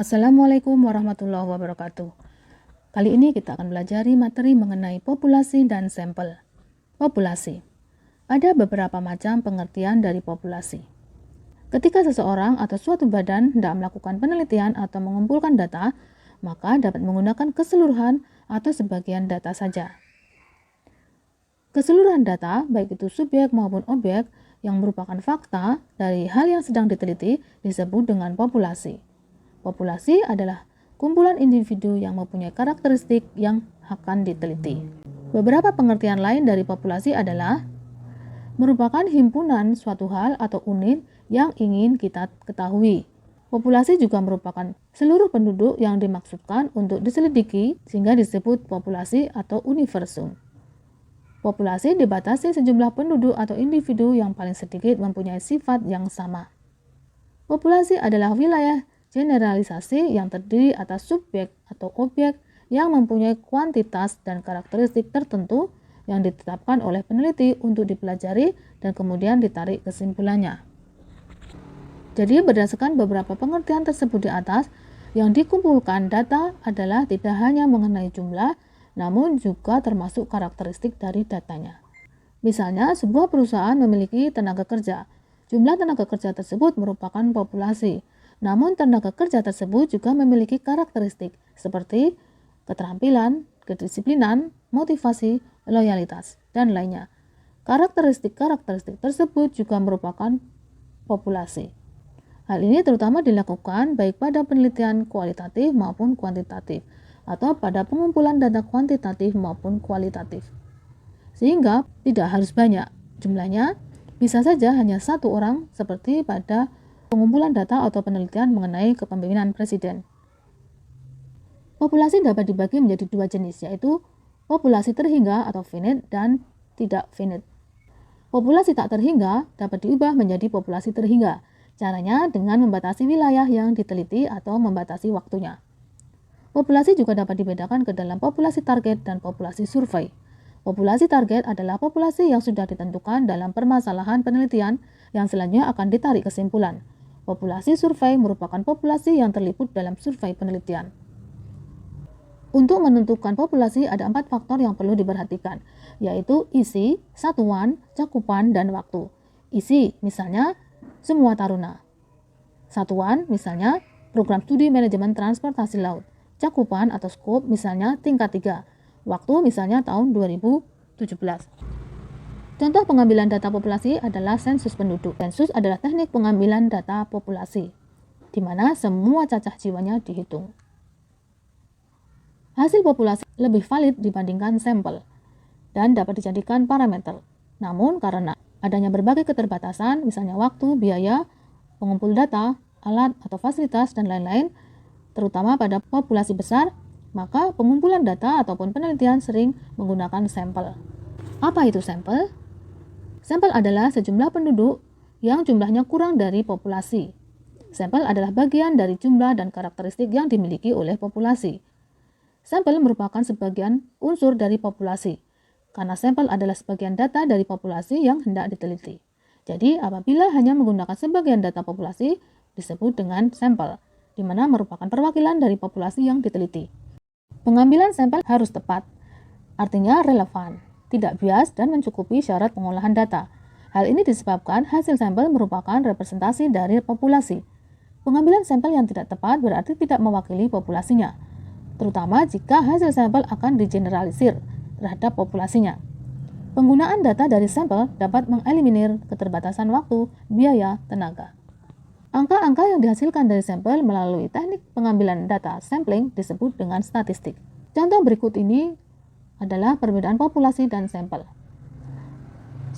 Assalamualaikum warahmatullahi wabarakatuh. Kali ini kita akan belajar materi mengenai populasi dan sampel. Populasi. Ada beberapa macam pengertian dari populasi. Ketika seseorang atau suatu badan hendak melakukan penelitian atau mengumpulkan data, maka dapat menggunakan keseluruhan atau sebagian data saja. Keseluruhan data, baik itu subjek maupun objek, yang merupakan fakta dari hal yang sedang diteliti disebut dengan populasi. Populasi adalah kumpulan individu yang mempunyai karakteristik yang akan diteliti. Beberapa pengertian lain dari populasi adalah merupakan himpunan suatu hal atau unit yang ingin kita ketahui. Populasi juga merupakan seluruh penduduk yang dimaksudkan untuk diselidiki sehingga disebut populasi atau universum. Populasi dibatasi sejumlah penduduk atau individu yang paling sedikit mempunyai sifat yang sama. Populasi adalah wilayah generalisasi yang terdiri atas subjek atau objek yang mempunyai kuantitas dan karakteristik tertentu yang ditetapkan oleh peneliti untuk dipelajari dan kemudian ditarik kesimpulannya. Jadi berdasarkan beberapa pengertian tersebut di atas, yang dikumpulkan data adalah tidak hanya mengenai jumlah, namun juga termasuk karakteristik dari datanya. Misalnya, sebuah perusahaan memiliki tenaga kerja. Jumlah tenaga kerja tersebut merupakan populasi. Namun tenaga kerja tersebut juga memiliki karakteristik seperti keterampilan, kedisiplinan, motivasi, loyalitas, dan lainnya. Karakteristik-karakteristik tersebut juga merupakan populasi. Hal ini terutama dilakukan baik pada penelitian kualitatif maupun kuantitatif, atau pada pengumpulan data kuantitatif maupun kualitatif. Sehingga tidak harus banyak jumlahnya, bisa saja hanya satu orang seperti pada pengumpulan data atau penelitian mengenai kepemimpinan presiden. Populasi dapat dibagi menjadi dua jenis, yaitu populasi terhingga atau finite dan tidak finite. Populasi tak terhingga dapat diubah menjadi populasi terhingga. Caranya dengan membatasi wilayah yang diteliti atau membatasi waktunya. Populasi juga dapat dibedakan ke dalam populasi target dan populasi survei. Populasi target adalah populasi yang sudah ditentukan dalam permasalahan penelitian yang selanjutnya akan ditarik kesimpulan. Populasi survei merupakan populasi yang terliput dalam survei penelitian. Untuk menentukan populasi ada 4 faktor yang perlu diperhatikan, yaitu isi, satuan, cakupan, dan waktu. Isi, misalnya, semua taruna. Satuan, misalnya, program studi manajemen transportasi laut. Cakupan atau skop, misalnya, tingkat 3. Waktu, misalnya, tahun 2017. Contoh pengambilan data populasi adalah sensus penduduk. Sensus adalah teknik pengambilan data populasi, di mana semua cacah jiwanya dihitung. Hasil populasi lebih valid dibandingkan sampel dan dapat dijadikan parameter. Namun karena adanya berbagai keterbatasan, misalnya waktu, biaya, pengumpul data, alat atau fasilitas, dan lain-lain, terutama pada populasi besar, maka pengumpulan data ataupun penelitian sering menggunakan sampel. Apa itu sampel? Sampel adalah sejumlah penduduk yang jumlahnya kurang dari populasi. Sampel adalah bagian dari jumlah dan karakteristik yang dimiliki oleh populasi. Sampel merupakan sebagian unsur dari populasi, karena sampel adalah sebagian data dari populasi yang hendak diteliti. Jadi, apabila hanya menggunakan sebagian data populasi, disebut dengan sampel, di mana merupakan perwakilan dari populasi yang diteliti. Pengambilan sampel harus tepat, artinya relevan, tidak bias, dan mencukupi syarat pengolahan data. Hal ini disebabkan hasil sampel merupakan representasi dari populasi. Pengambilan sampel yang tidak tepat berarti tidak mewakili populasinya, terutama jika hasil sampel akan digeneralisir terhadap populasinya. Penggunaan data dari sampel dapat mengeliminir keterbatasan waktu, biaya, tenaga. Angka-angka yang dihasilkan dari sampel melalui teknik pengambilan data sampling disebut dengan statistik. Contoh berikut ini adalah perbedaan populasi dan sampel.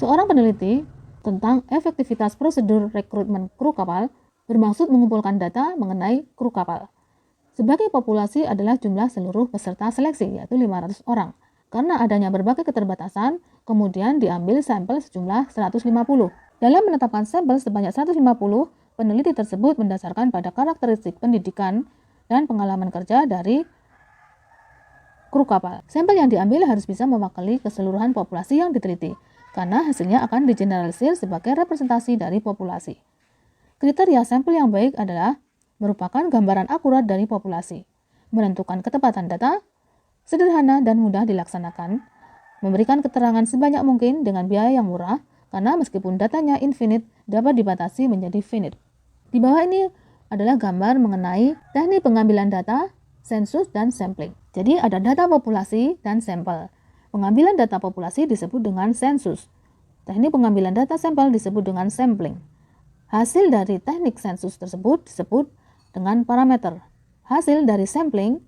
Seorang peneliti tentang efektivitas prosedur rekrutmen kru kapal bermaksud mengumpulkan data mengenai kru kapal. Sebagai populasi adalah jumlah seluruh peserta seleksi, yaitu 500 orang. Karena adanya berbagai keterbatasan, kemudian diambil sampel sejumlah 150. Dalam menetapkan sampel sebanyak 150, peneliti tersebut mendasarkan pada karakteristik pendidikan dan pengalaman kerja dari kru kapal. Sampel yang diambil harus bisa mewakili keseluruhan populasi yang diteliti, karena hasilnya akan digeneralisir sebagai representasi dari populasi. Kriteria sampel yang baik adalah merupakan gambaran akurat dari populasi. Menentukan ketepatan data sederhana dan mudah dilaksanakan, memberikan keterangan sebanyak mungkin dengan biaya yang murah, karena meskipun datanya infinite, dapat dibatasi menjadi finite. Di bawah ini adalah gambar mengenai teknik pengambilan data, sensus, dan sampling. Jadi ada data populasi dan sampel. Pengambilan data populasi disebut dengan sensus. Teknik pengambilan data sampel disebut dengan sampling. Hasil dari teknik sensus tersebut disebut dengan parameter. Hasil dari sampling,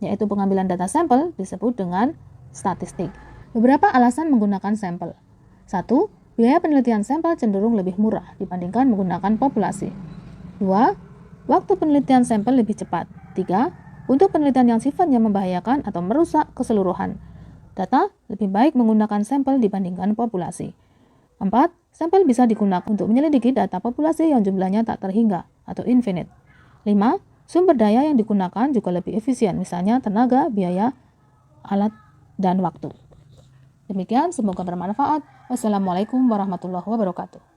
yaitu pengambilan data sampel, disebut dengan statistik. Beberapa alasan menggunakan sampel. 1. Biaya penelitian sampel cenderung lebih murah dibandingkan menggunakan populasi. 2. Waktu penelitian sampel lebih cepat. 3. Untuk penelitian yang sifatnya membahayakan atau merusak keseluruhan data, lebih baik menggunakan sampel dibandingkan populasi. 4. Sampel bisa digunakan untuk menyelidiki data populasi yang jumlahnya tak terhingga atau infinite. 5. Sumber daya yang digunakan juga lebih efisien, misalnya tenaga, biaya, alat, dan waktu. Demikian, semoga bermanfaat. Wassalamualaikum warahmatullahi wabarakatuh.